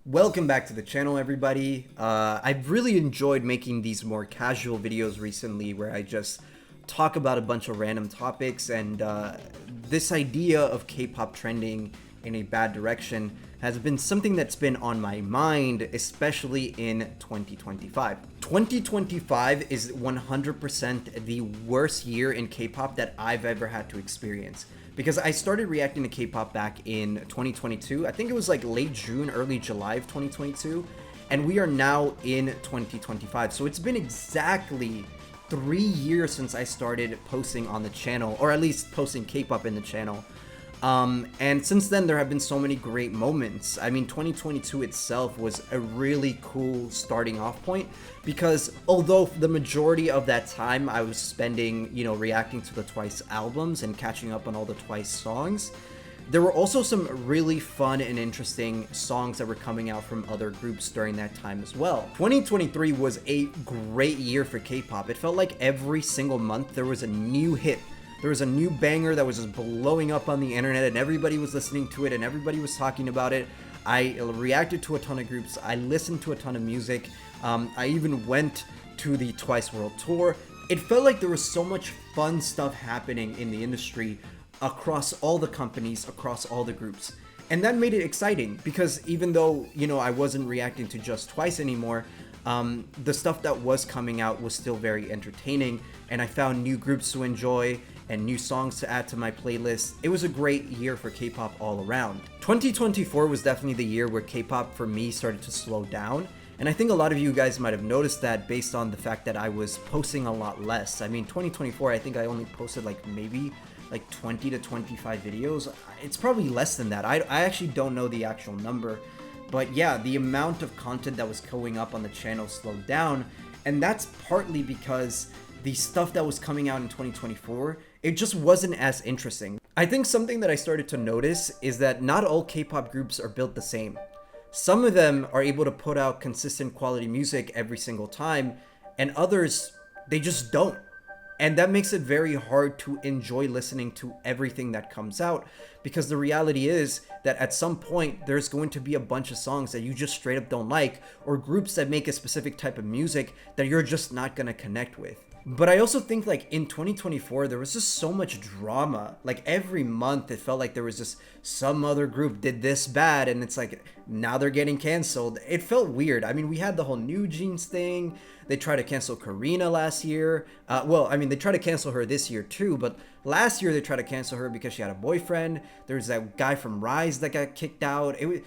Welcome back to the channel, everybody. I've really enjoyed making these more casual videos recently where I just talk about a bunch of random topics, and this idea of K-pop trending in a bad direction has been something that's been on my mind, especially in 2025. 2025 is 100% the worst year in K-pop that I've ever had to experience. Because I started reacting to K-pop back in 2022. I think it was like late June, early July of 2022. And we are now in 2025. So it's been exactly 3 years since I started posting on the channel, or at least posting K-pop in the channel. And since then, there have been so many great moments. I mean, 2022 itself was a really cool starting off point because although the majority of that time I was spending, reacting to the Twice albums and catching up on all the Twice songs, there were also some really fun and interesting songs that were coming out from other groups during that time as well. 2023 was a great year for K-pop. It felt like every single month there was a new hit. There was a new banger that was just blowing up on the internet and everybody was listening to it and everybody was talking about it. I reacted to a ton of groups. I listened to a ton of music. I even went to the Twice World Tour. It felt like there was so much fun stuff happening in the industry across all the companies, across all the groups. And that made it exciting because even though, I wasn't reacting to just Twice anymore, the stuff that was coming out was still very entertaining, and I found new groups to enjoy and new songs to add to my playlist. It was a great year for K-pop all around. 2024 was definitely the year where K-pop for me started to slow down, and I think a lot of you guys might have noticed that based on the fact that I was posting a lot less. I mean, 2024, I think I only posted maybe 20 to 25 videos. It's probably less than that. I actually don't know the actual number. But yeah, the amount of content that was going up on the channel slowed down, and that's partly because the stuff that was coming out in 2024, it just wasn't as interesting. I think something that I started to notice is that not all K-pop groups are built the same. Some of them are able to put out consistent quality music every single time, and others, they just don't. And that makes it very hard to enjoy listening to everything that comes out, because the reality is that at some point there's going to be a bunch of songs that you just straight up don't like, or groups that make a specific type of music that you're just not gonna connect with. But I also think in 2024 there was just so much drama. Every month it felt like there was just some other group did this bad and it's like now they're getting canceled. It felt weird. I mean, we had the whole New Jeans thing. They tried to cancel Karina last year. They tried to cancel her this year too, but last year they tried to cancel her because she had a boyfriend. There's that guy from Rise that got kicked out. It was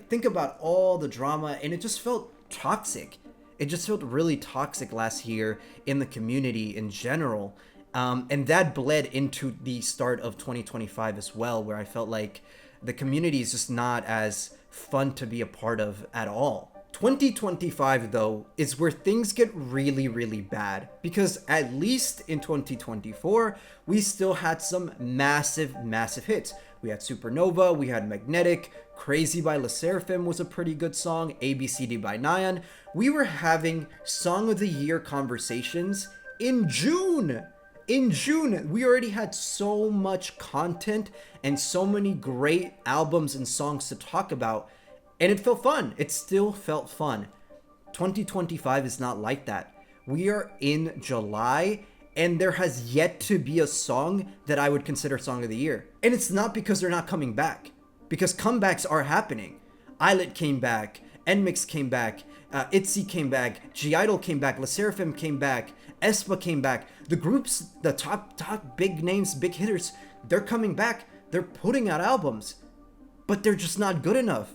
think about all the drama, and it just felt toxic. It just felt really toxic last year in the community in general. And that bled into the start of 2025 as well, where I felt like the community is just not as fun to be a part of at all. 2025, though, is where things get really, really bad, because at least in 2024, we still had some massive, massive hits. We had Supernova, we had Magnetic, Crazy by Le Sserafim was a pretty good song, ABCD by Nayeon. We were having Song of the Year conversations in June. In June, we already had so much content and so many great albums and songs to talk about, and it felt fun. It still felt fun. 2025 is not like that. We are in July, and there has yet to be a song that I would consider Song of the Year. And it's not because they're not coming back, because comebacks are happening. Islet came back, NMIX came back, ITZY came back, G-Idol came back, Le Sserafim came back, aespa came back. The groups, the top big names, big hitters, they're coming back. They're putting out albums, but they're just not good enough.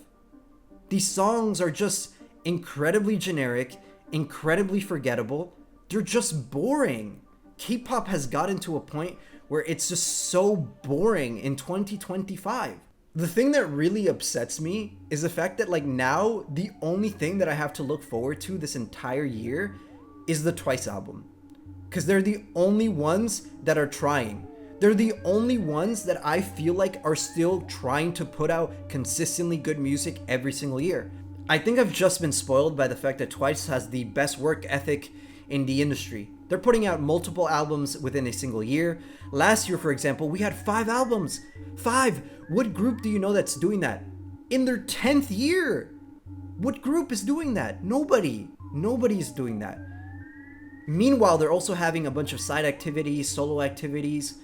These songs are just incredibly generic, incredibly forgettable. They're just boring. K-pop has gotten to a point where it's just so boring in 2025. The thing that really upsets me is the fact that now the only thing that I have to look forward to this entire year is the Twice album. Because they're the only ones that are trying. They're the only ones that I feel like are still trying to put out consistently good music every single year. I think I've just been spoiled by the fact that Twice has the best work ethic in the industry. They're putting out multiple albums within a single year. Last year, for example, we had 5 albums. 5! What group do you know that's doing that? In their 10th year! What group is doing that? Nobody. Nobody's doing that. Meanwhile, they're also having a bunch of side activities, solo activities.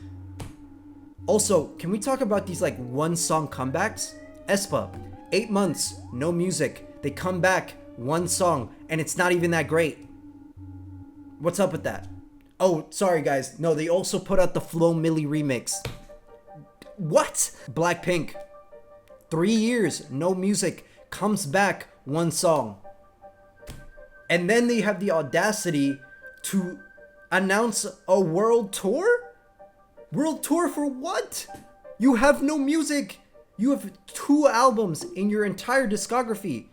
Also, can we talk about these like one song comebacks? aespa, 8 months, no music. They come back, one song, and it's not even that great. What's up with that? Oh, sorry guys. No, they also put out the Flo Milli remix. What? Blackpink, 3 years, no music, comes back, one song. And then they have the audacity to announce a world tour? World tour for what? You have no music. You have 2 albums in your entire discography.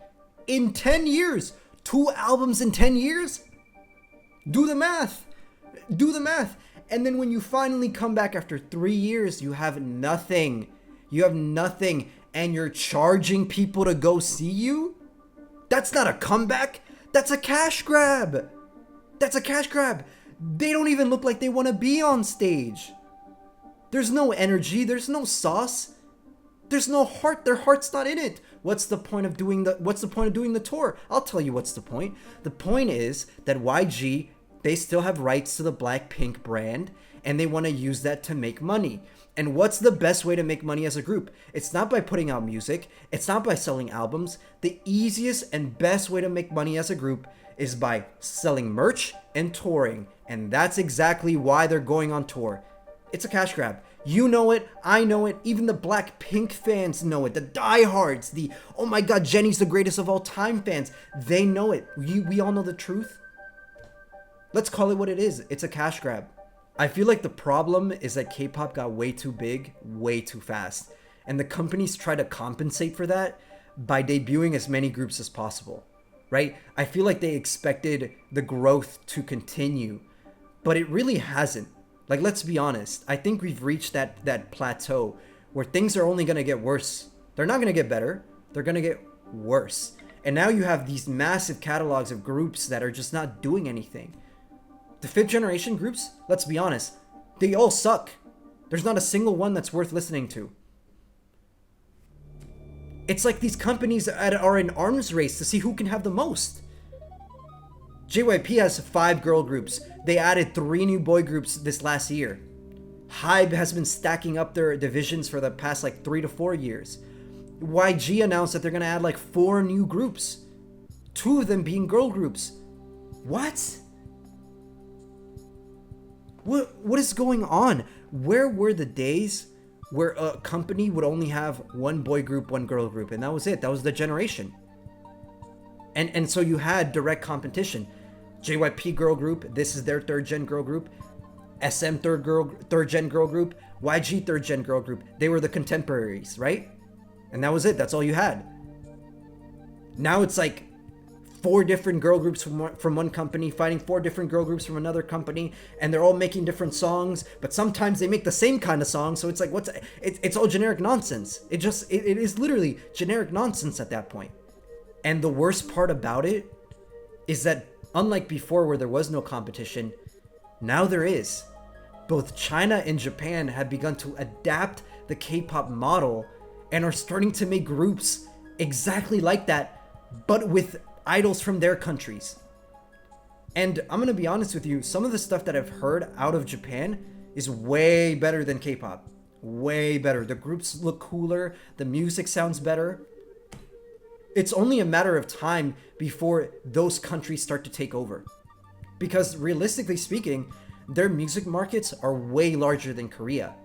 In 10 years. 2 albums in 10 years? Do the math. Do the math. And then when you finally come back after 3 years, you have nothing. You have nothing. And you're charging people to go see you? That's not a comeback. That's a cash grab. That's a cash grab. They don't even look like they want to be on stage. There's no energy. There's no sauce. There's no heart. Their heart's not in it. What's the point of doing the tour? I'll tell you what's the point. The point is that YG, they still have rights to the Blackpink brand, and they want to use that to make money. And what's the best way to make money as a group? It's not by putting out music. It's not by selling albums. The easiest and best way to make money as a group is by selling merch and touring. And that's exactly why they're going on tour. It's a cash grab. You know it. I know it. Even the Blackpink fans know it. The diehards, the, oh my god, Jennie's the greatest of all time fans. They know it. We all know the truth. Let's call it what it is. It's a cash grab. I feel like the problem is that K-pop got way too big, way too fast. And the companies try to compensate for that by debuting as many groups as possible, right? I feel like they expected the growth to continue, but it really hasn't. Like, let's be honest. I think we've reached that plateau where things are only going to get worse. They're not going to get better. They're going to get worse. And now you have these massive catalogs of groups that are just not doing anything. The 5th generation groups, let's be honest, they all suck. There's not a single one that's worth listening to. It's like these companies are in arms race to see who can have the most. JYP has 5 girl groups. They added 3 new boy groups this last year. HYBE has been stacking up their divisions for the past like 3 to 4 years. YG announced that they're gonna add like 4 new groups. 2 of them being girl groups. What? What is going on? Where were the days where a company would only have 1 boy group, 1 girl group, and that was it? That was the generation. And so you had direct competition. JYP girl group, this is their 3rd gen girl group. SM 3rd gen girl group. YG 3rd gen girl group. They were the contemporaries, right? And that was it. That's all you had. Now it's like 4 different girl groups from one company fighting 4 different girl groups from another company, and they're all making different songs, but sometimes they make the same kind of song, so it's like, it's all generic nonsense. It is literally generic nonsense at that point. And the worst part about it is that unlike before where there was no competition, now there is. Both China and Japan have begun to adapt the K-pop model and are starting to make groups exactly like that, but with idols from their countries. And I'm gonna be honest with you, some of the stuff that I've heard out of Japan is way better than K-pop. Way better. The groups look cooler, the music sounds better. It's only a matter of time before those countries start to take over. Because realistically speaking, their music markets are way larger than Korea.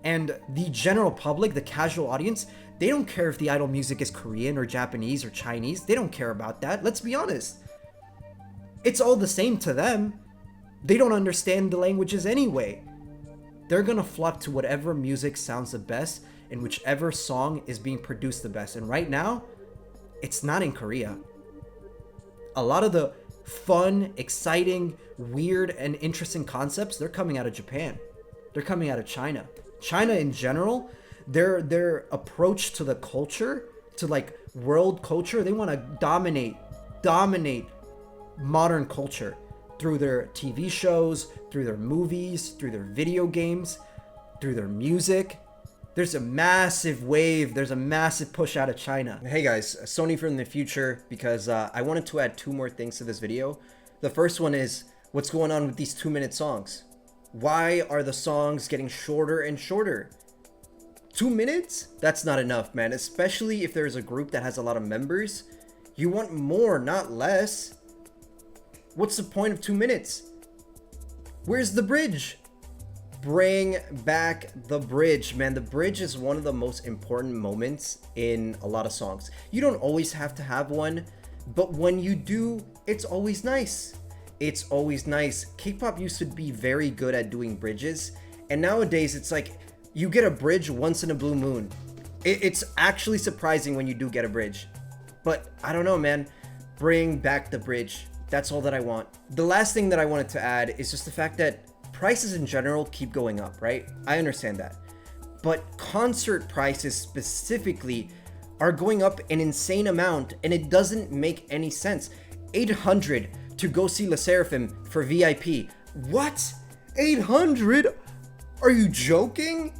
And the general public, the casual audience, they don't care if the idol music is Korean or Japanese or Chinese. They don't care about that. Let's be honest. It's all the same to them. They don't understand the languages anyway. They're gonna flock to whatever music sounds the best and whichever song is being produced the best. And right now, it's not in Korea. A lot of the fun, exciting, weird, and interesting concepts, they're coming out of Japan. They're coming out of China. China in general, their approach to the culture, to like world culture, they want to dominate modern culture through their TV shows, through their movies, through their video games, through their music. There's a massive wave. There's a massive push out of China. Hey guys, Sony from the future, because I wanted to add two more things to this video. The first one is, what's going on with these 2-minute songs? Why are the songs getting shorter and shorter? 2 minutes? That's not enough, man. Especially if there's a group that has a lot of members. You want more, not less. What's the point of 2 minutes? Where's the bridge? Bring back the bridge, man. The bridge is one of the most important moments in a lot of songs. You don't always have to have one, but when you do, it's always nice. It's always nice. K-pop used to be very good at doing bridges, and nowadays it's like you get a bridge once in a blue moon. It's actually surprising when you do get a bridge. But I don't know, man. Bring back the bridge. That's all that I want. The last thing that I wanted to add is just the fact that prices in general keep going up, right? I understand that. But concert prices specifically are going up an insane amount, and it doesn't make any sense. 800 to go see Le Sserafim for VIP. What? 800? Are you joking?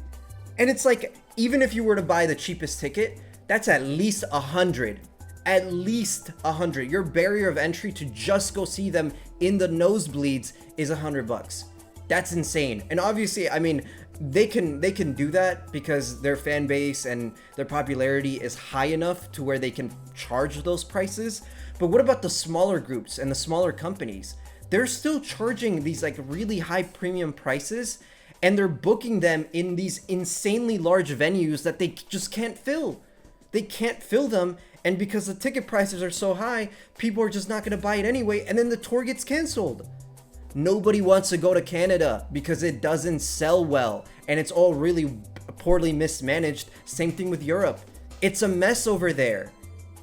And it's like, even if you were to buy the cheapest ticket, that's at least 100. At least 100. Your barrier of entry to just go see them in the nosebleeds is $100. That's insane. And obviously, I mean, they can do that because their fan base and their popularity is high enough to where they can charge those prices. But what about the smaller groups and the smaller companies? They're still charging these like really high premium prices, and they're booking them in these insanely large venues that they just can't fill. They can't fill them, and because the ticket prices are so high, people are just not going to buy it anyway, and then the tour gets canceled. Nobody wants to go to Canada because it doesn't sell well, and it's all really poorly mismanaged. Same thing with Europe. It's a mess over there.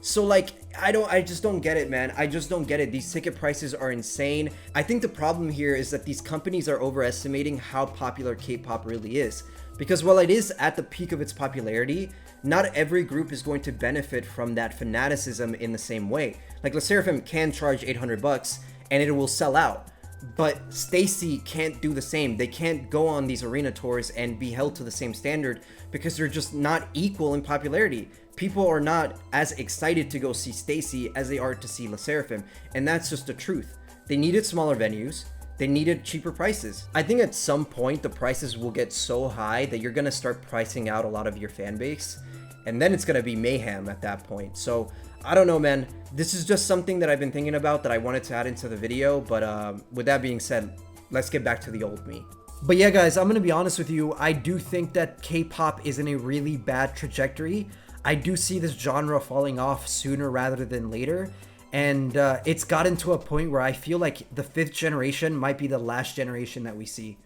So like, I just don't get it, man. I just don't get it. These ticket prices are insane. I think the problem here is that these companies are overestimating how popular K-pop really is. Because while it is at the peak of its popularity, not every group is going to benefit from that fanaticism in the same way. Like Le Sserafim can charge $800 and it will sell out. But STAYC can't do the same. They can't go on these arena tours and be held to the same standard because they're just not equal in popularity. People are not as excited to go see STAYC as they are to see Le Sserafim, and that's just the truth. They needed smaller venues. They needed cheaper prices. I think at some point the prices will get so high that you're gonna start pricing out a lot of your fan base, and then it's gonna be mayhem at that point. So I don't know, man. This is just something that I've been thinking about that I wanted to add into the video, but with that being said, let's get back to the old me. But yeah, guys, I'm gonna be honest with you. I do think that K-pop is in a really bad trajectory. I do see this genre falling off sooner rather than later, and it's gotten to a point where I feel like the 5th generation might be the last generation that we see.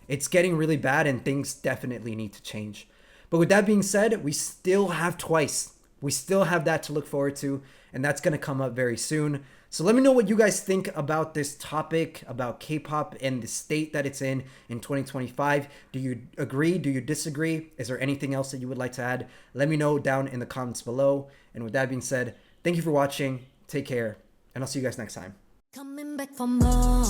It's getting really bad, and things definitely need to change. But with that being said, we still have Twice. We still have that to look forward to, and that's going to come up very soon. So let me know what you guys think about this topic, about K-pop and the state that it's in 2025. Do you agree? Do you disagree? Is there anything else that you would like to add? Let me know down in the comments below. And with that being said, thank you for watching. Take care, and I'll see you guys next time. Coming back for more.